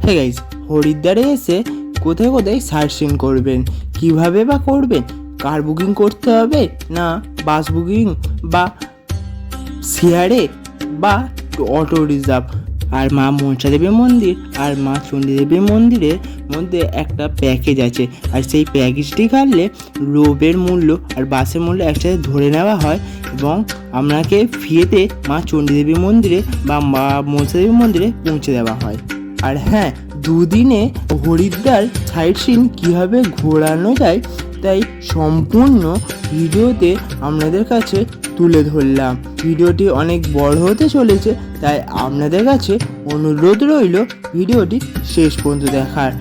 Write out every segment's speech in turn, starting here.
হ্যাঁ গাইস, হরিদ্বারে এসে কোথায় কোথায় সাইট সিন করবেন, কিভাবে বা করবেন, কার বুকিং করতে হবে না বাস বুকিং বা শেয়ারে বা অটো রিজার্ভ। আর মা মনসা দেবীর মন্দির আর মা চণ্ডী দেবীর মন্দিরের মধ্যে একটা প্যাকেজ আছে, আর সেই প্যাকেজটি কাটলে রোপের মূল্য আর বাসের মূল্য একসাথে ধরে নেওয়া হয় এবং আপনাকে ফ্রিতে মা চণ্ডী দেবীর মন্দিরে বা মা মনসা দেবীর মন্দিরে পৌঁছে দেওয়া হয়। আর হ্যাঁ, দুদিনে হরিদ্বার সাইট সিন কীভাবে ঘোরানো যায় তাই সম্পূর্ণ ভিডিওতে আপনাদের কাছে তুলে ধরলাম। ভিডিওটি অনেক বড় হতে চলেছে, তাই আপনাদের কাছে অনুরোধ রইল ভিডিওটি শেষ পর্যন্ত দেখার।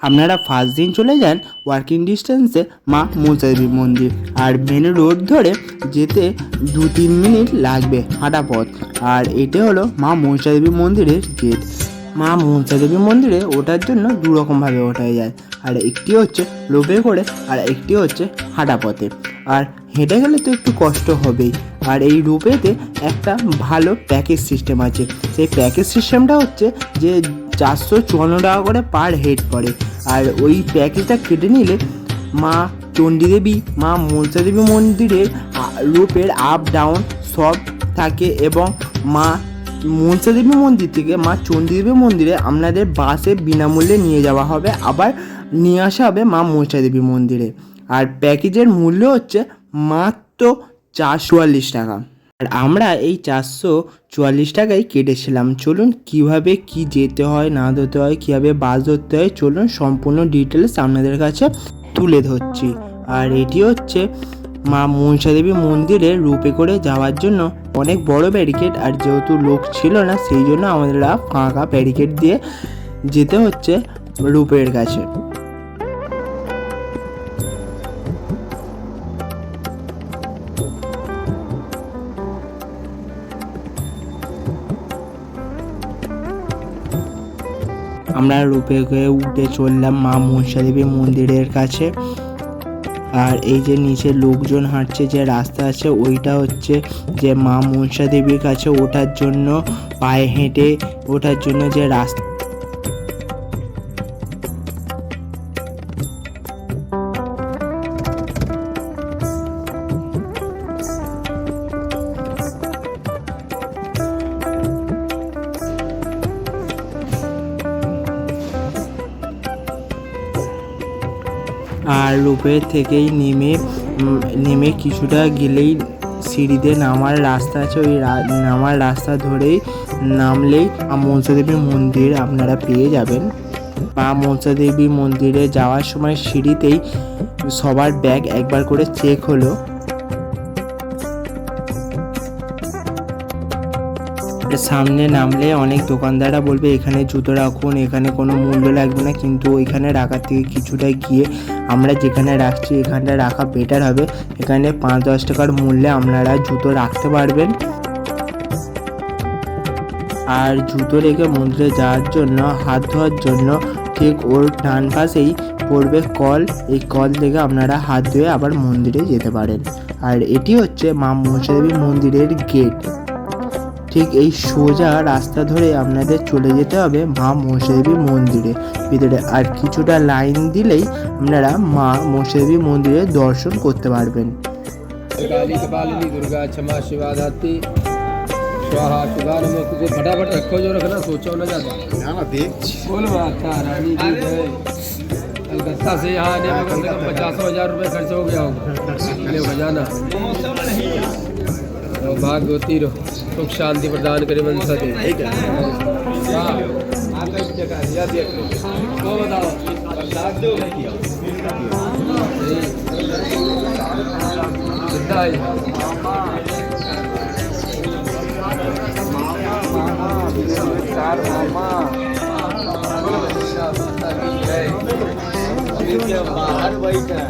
আপনারা ফার্স্ট দিন চলে যান ওয়াকিং ডিস্টেন্সে মা মনসা দেবীর মন্দির, আর মেন রোড ধরে যেতে 2-3 মিনিট লাগবে হাঁটা পথ। আর এটা হলো মা মনসা দেবীর মন্দিরের গেট। মা মনসা দেবীর মন্দিরে ওঠার জন্য দুরকমভাবে ওঠা যায়, আর একটি হচ্ছে রোপে করে আর একটি হচ্ছে হাঁটা পথে। আর হেঁটে গেলে তো একটু কষ্ট হবেই, আর এই রোপেতে একটা ভালো প্যাকেজ সিস্টেম আছে। সেই প্যাকেজ সিস্টেমটা হচ্ছে যে 454 টাকা করে পার হেড পড়ে, আর ওই প্যাকেজটা কেটে নিলে মা চণ্ডী দেবী মা মনসা দেবী মন্দিরের রোপের আপ ডাউন সব থাকে, এবং মা মনসা দেবী মন্দির থেকে মা চণ্ডী দেবী মন্দিরে আপনাদের বাসে বিনামূল্যে নিয়ে যাওয়া হবে, আবার নিয়ে আসা হবে মা মনসা দেবী মন্দিরে। আর প্যাকেজের মূল্য হচ্ছে মাত্র 444 টাকা। আর আমরা এই 444 টাকায় কেটেছিলাম। চলুন কিভাবে কি যেতে হয় না যেতে হয়, কীভাবে বাস ধরতে হয়, চলুন সম্পূর্ণ ডিটেলস আপনাদের কাছে তুলে ধরছি। আর এটি হচ্ছে মা মনসা দেবী মন্দিরে রোপে করে যাওয়ার জন্য অনেক বড় ব্যারিকেড, আর যেহেতু লোক ছিল না সেই জন্য আমাদের ফাঁকা ব্যারিকেড দিয়ে যেতে হচ্ছে রোপের কাছে। আমরা রোপে হয়ে উঠে চললাম মা মনসা দেবীর মন্দিরের কাছে। আর এই যে নিচে লোকজন হাঁটছে, যে রাস্তা আছে ওইটা হচ্ছে যে মা মনসা দেবীর কাছে ওঠার জন্য, পায়ে হেঁটে ওঠার জন্য যে রাস্তা। আর রোপওয়ে থেকেই নেমে কিছুটা গেলেই সিঁড়িতে নামার রাস্তা আছে, ওই নামার রাস্তা ধরেই নামলেই মনসা দেবীর মন্দির আপনারা পেয়ে যাবেন। মা মনসা দেবী মন্দিরে যাওয়ার সময় সিঁড়িতেই সবার ব্যাগ একবার করে চেক হলো। সামনে নামলে অনেক দোকানদাররা বলবে এখানে জুতো রাখুন, এখানে কোনো মূল্য লাগবে না, কিন্তু ওইখানে রাখার থেকে কিছুটা গিয়ে আমরা যেখানে রাখছি এখানটা রাখা বেটার হবে। এখানে 5-10 টাকার মূল্যে আপনারা জুতো রাখতে পারবেন। আর জুতো রেখে মন্দিরে যাওয়ার জন্য হাত ধোয়ার জন্য ঠিক ওর ডান পাশেই পড়বে কল, এই কল থেকে আপনারা হাত ধুয়ে আবার মন্দিরে যেতে পারেন। আর এটি হচ্ছে মা মনসা দেবী মন্দিরের গেট। ঠিক এই সোজা রাস্তা ধরে আপনাদের চলে যেতে হবে মা মনসা দেবী মন্দিরের ভিতরে, আর কিছুটা লাইন দিলেই আপনারা মা মনসা দেবী মন্দিরে দর্শন করতে পারবেন। दुर्गा क्षमा शिवा धात्री स्वाहा शिवा में तुझे फटाफट रखो, जो रखना सोचो ना ज्यादा। बोल माता रानी की जय। कलकत्ता से यहाँ आने में कम से कम 50,000 रुपये खर्च हो गया होगा। ले बजाना तो भागवती रहो, सुख शांति प्रदान करे मनसा देवी। बताओ बाहर बैठा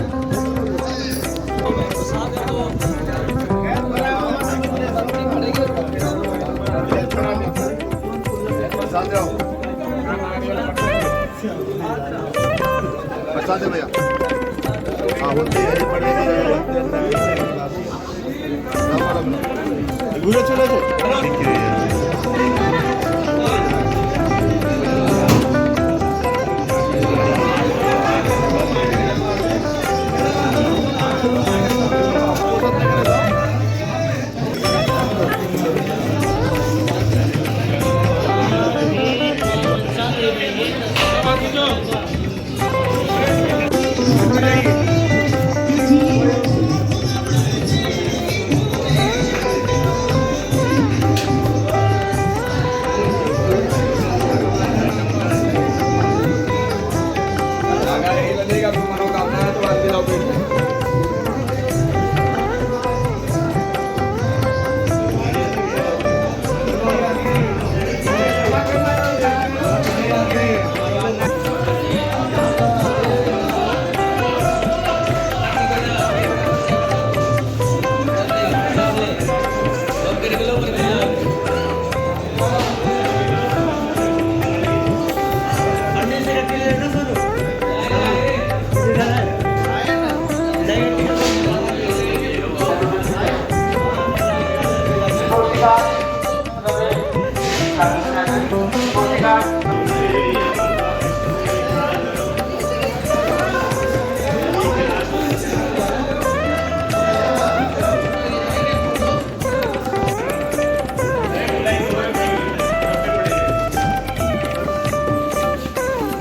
बता दे भैया। हाँ बोलते हैं घूरे चले जाओ।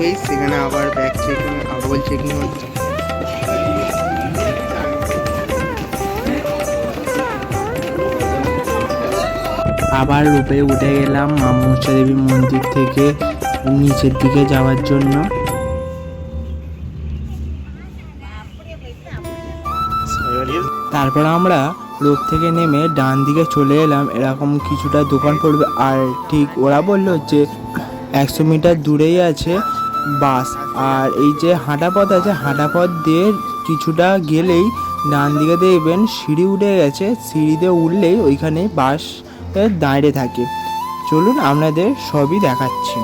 এই সেখানে আবার ব্যাগ চেকিং আবল চেকিং হচ্ছে। আবার রূপে উঠে গেলাম মা মনসা দেবী মন্দির থেকে নিচের দিকে যাওয়ার জন্য। তারপর আমরা রোপ থেকে নেমে ডান দিকে চলে এলাম। এরকম কিছুটা দোকান পড়বে আর ঠিক ওরা বললো যে 100 মিটার দূরেই আছে বাস। আর এই যে হাঁটা পথ আছে, হাঁটা পথ দিয়ে কিছুটা গেলেই ডান দিকে দেখবেন সিঁড়ি উঠে গেছে, সিঁড়িতে উঠলেই ওইখানে বাস দাঁড়িয়ে থাকে। চলুন আপনাদের সবই দেখাচ্ছি।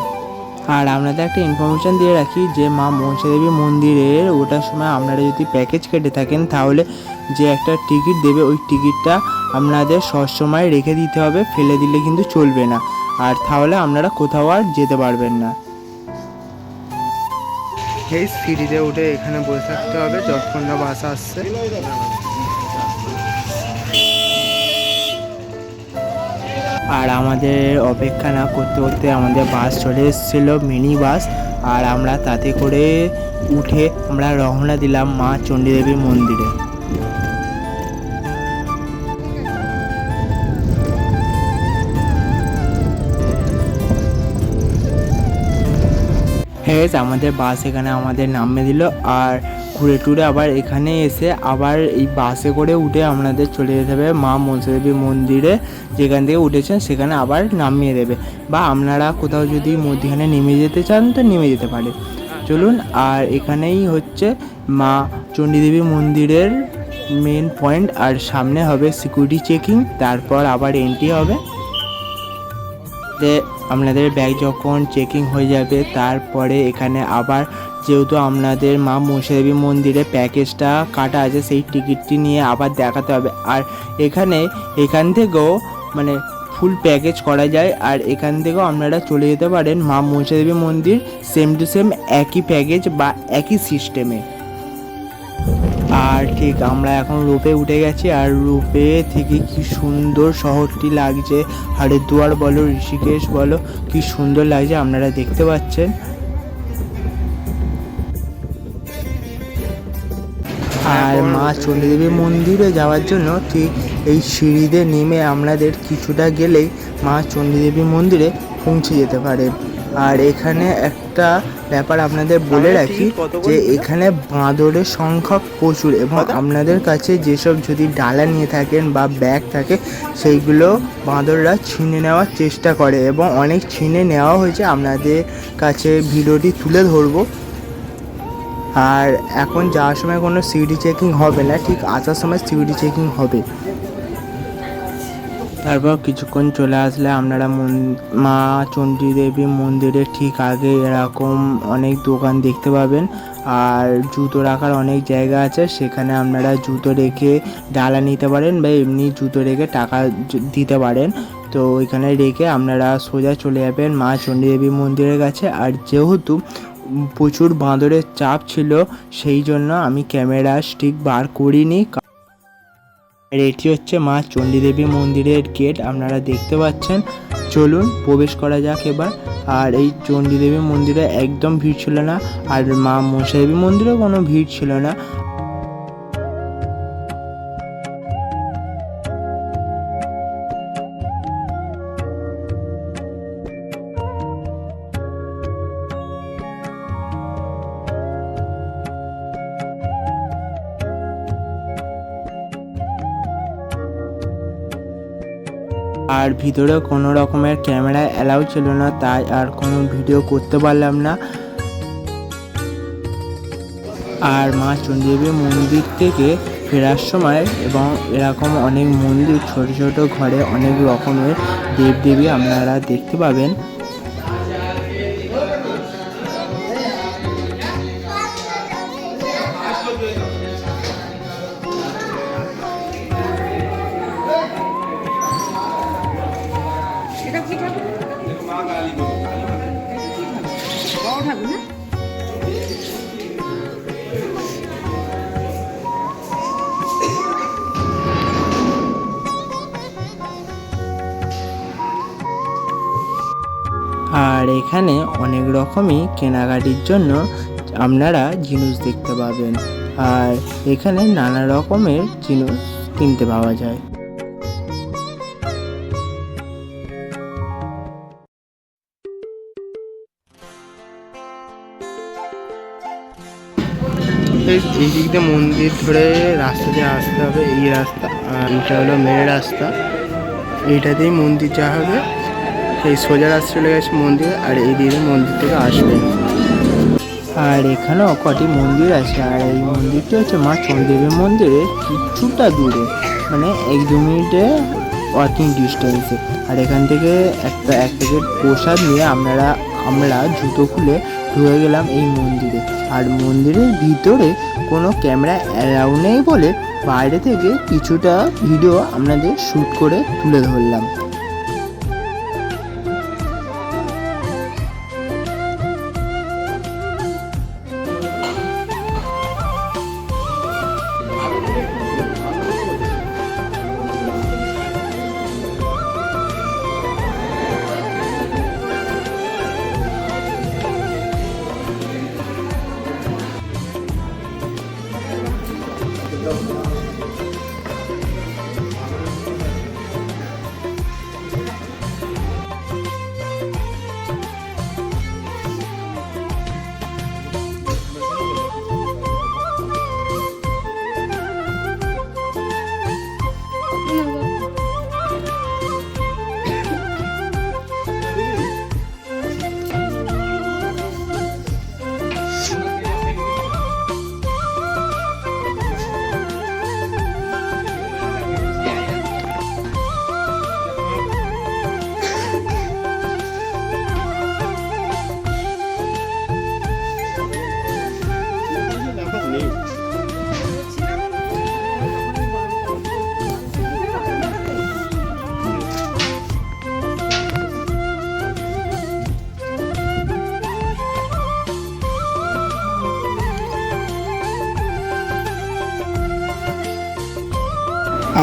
আর আপনাদের একটা ইনফরমেশান দিয়ে রাখি যে মা মনসা দেবী মন্দিরের ওঠার সময় আপনারা যদি প্যাকেজ কেটে থাকেন তাহলে যে একটা টিকিট দেবে ওই টিকিটটা আপনাদের সবসময় রেখে দিতে হবে, ফেলে দিলে কিন্তু চলবে না, আর তাহলে আপনারা কোথাও আর যেতে পারবেন না। এই সিঁড়িতে উঠে এখানে বসে থাকতে হবে যতক্ষণ না বাস আসছে। আর আমাদের অপেক্ষা না করতে করতে আমাদের বাস চলে এসেছিলো, মিনি বাস। আর আমরা তাতে করে উঠে আমরা রওনা দিলাম মা চণ্ডীদেবী মন্দিরে। হ্যাঁ, আমাদের বাস এখানে আমাদের নামিয়ে দিল। আর ঘুরে টুরে আবার এখানে এসে আবার এই বাসে করে উঠে আপনাদের চলে যেতে হবে মা মনসা দেবী মন্দিরে। যেখান থেকে উঠেছেন সেখানে আবার নামিয়ে দেবে, বা আপনারা কোথাও যদি মধ্যখানে নেমে যেতে চান তো নেমে যেতে পারে। চলুন, আর এখানেই হচ্ছে মা চণ্ডীদেবী মন্দিরের মেন পয়েন্ট। আর সামনে হবে সিকিউরিটি চেকিং, তারপর আবার এন্ট্রি হবে। আপনাদের ব্যাগ যখন চেকিং হয়ে যাবে তারপরে এখানে আবার যেহেতু আপনাদের মা মনসা দেবী মন্দিরে প্যাকেজটা কাটা আছে সেই টিকিটটি নিয়ে আবার দেখাতে হবে। আর এখান থেকেও মানে ফুল প্যাকেজ করা যায়। আর এখান থেকেও আপনারা চলে যেতে পারেন মা মনসা দেবী মন্দির সেম টু সেম একই প্যাকেজ বা একই সিস্টেমে। আর ঠিক আমরা এখন রূপে উঠে গেছি। আর রূপে থেকে কি সুন্দর শহরটি লাগছে, হরিদ্বার বলো ঋষিকেশ বলো, কি সুন্দর লাগছে আপনারা দেখতে পাচ্ছেন। আর মা চণ্ডীদেবী মন্দিরে যাওয়ার জন্য ঠিক এই সিঁড়িতে নেমে আপনাদের কিছুটা গেলেই মা চণ্ডীদেবী মন্দিরে পৌঁছে যেতে পারে। আর এখানে একটা ব্যাপার আপনাদের বলে রাখি যে এখানে বাঁদরের সংখ্যা প্রচুর, এবং আপনাদের কাছে যেসব যদি ডালা নিয়ে থাকেন বা ব্যাগ থাকে সেইগুলো বাঁদররা ছিনে নেওয়ার চেষ্টা করে, এবং অনেক ছিনে নেওয়া হয়েছে। আপনাদের কাছে ভিডিওটি তুলে ধরবো। আর এখন যাওয়ার সময় কোনো সিকিউরিটি চেকিং হবে না, ঠিক আসার সময় সিকিউরিটি চেকিং হবে। তারপর কিছুক্ষণ চলে আসলে আপনারা মা চণ্ডীদেবী মন্দিরের ঠিক আগে এরকম অনেক দোকান দেখতে পাবেন। আর জুতো রাখার অনেক জায়গা আছে, সেখানে আপনারা জুতো রেখে ডালা নিতে পারেন বা এমনি জুতো রেখে টাকা দিতে পারেন। তো ওইখানে রেখে আপনারা সোজা চলে যাবেন মা চণ্ডীদেবী মন্দিরের কাছে। আর যেহেতু প্রচুর বাঁদরের চাপ ছিল সেই জন্য আমি ক্যামেরা স্টিক বার করিনি। এটি হচ্ছে মা চণ্ডীদেবী মন্দিরের গেট, আপনারা দেখতে পাচ্ছেন। চলুন প্রবেশ করা যাক এবার। আর এই চণ্ডীদেবী মন্দিরে একদম ভিড় ছিল না, আর মা মনসা দেবী মন্দিরেও কোনো ভিড় ছিল না। আর ভিতরে কোনো রকমের ক্যামেরা অ্যালাউ ছিল না, তাই আর কোনো ভিডিও করতে পারলাম না। আর মা চণ্ডীদেবী মন্দির থেকে ফেরার সময় এবং এরকম অনেক মন্দির ছোট ছোট ঘরে অনেক রকমের দেবদেবী আপনারা দেখতে পাবেন। ঠাকুর না? আর এখানে অনেক রকমই কেনাকাটির জন্য আপনারা জিনিস দেখতে পাবেন। আর এখানে নানা রকমের জিনিস কিনতে পাওয়া যায়। এই দিক দিয়ে মন্দির ধরে রাস্তা দিয়ে আসতে হবে, এই রাস্তা। আর এটা হলো মেন রাস্তা, এইটাতেই মন্দির যাওয়া হবে। এই সোজা রাস্তা চলে গেছে মন্দির, আর এই দিকে মন্দির থেকে আসবে। আর এখানেও কটি মন্দির আছে। আর এই মন্দিরটা হচ্ছে মা চণ্ডীদেবীর মন্দিরে কিছুটা দূরে, মানে 1-2 মিনিটে ওয়াকিং ডিস্টেন্সে। আর এখান থেকে এক প্যাকেট প্রসাদ নিয়ে আমরা জুতো খুলে ঢুকে গেলাম এই মন্দিরে। আর মন্দিরের ভিতরে কোনো ক্যামেরা অ্যালাউ নেই বলে বাইরে থেকে কিছুটা ভিডিও আপনাদের শ্যুট করে তুলে ধরলাম।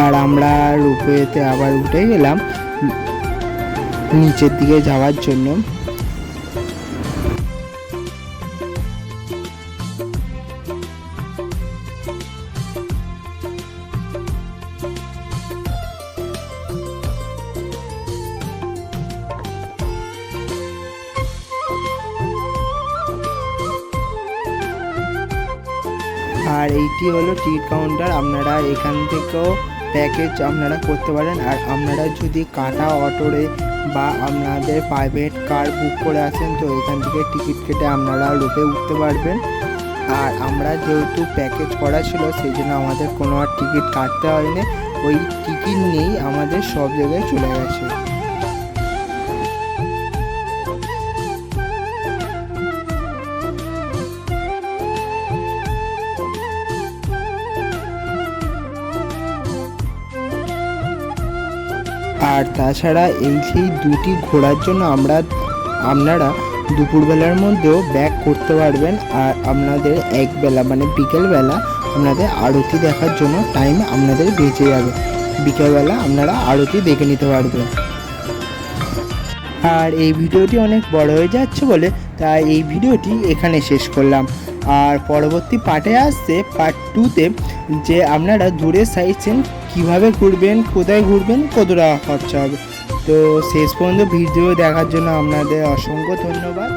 আর আমরা রোপওয়েতে আবার উঠে গেলাম নিচের দিকে যাওয়ার জন্য। আর এইটি হলো টিকিট কাউন্টার। আপনারা এখান থেকেও প্যাকেজ আপনারা করতে পারেন। আর আপনারা যদি কাটা অটোরে বা আপনাদের প্রাইভেট কার বুক করে আসেন তো এখান থেকে টিকিট কেটে আপনারা রোপে উঠতে পারবেন। আর আমরা যেহেতু প্যাকেজ করা ছিল সেই জন্য আমাদের কোনো আর টিকিট কাটতে হয়নি, ওই টিকিট নিয়েই আমাদের সব জায়গায় চলে গেছে। আর তাছাড়া এই সেই দুটি ঘোরার জন্য আপনারা দুপুরবেলার মধ্যেও ব্যাক করতে পারবেন। আর আপনাদের একবেলা মানে বিকেলবেলা আপনাদের আরতি দেখার জন্য টাইম আপনাদের বেঁচে যাবে। বিকেলবেলা আপনারা আরতি দেখে নিতে পারবেন। আর এই ভিডিওটি অনেক বড় হয়ে যাচ্ছে বলে তাই এই ভিডিওটি এখানে শেষ করলাম। আর পরবর্তী পার্টে আসছে পার্ট 2তে, যে আপনারা দূরের সাইট সিন কীভাবে ঘুরবেন, কোথায় ঘুরবেন, কত টাকা খরচা হবে। তো শেষ পর্যন্ত ভিডিও দেখার জন্য আপনাদের অসংখ্য ধন্যবাদ।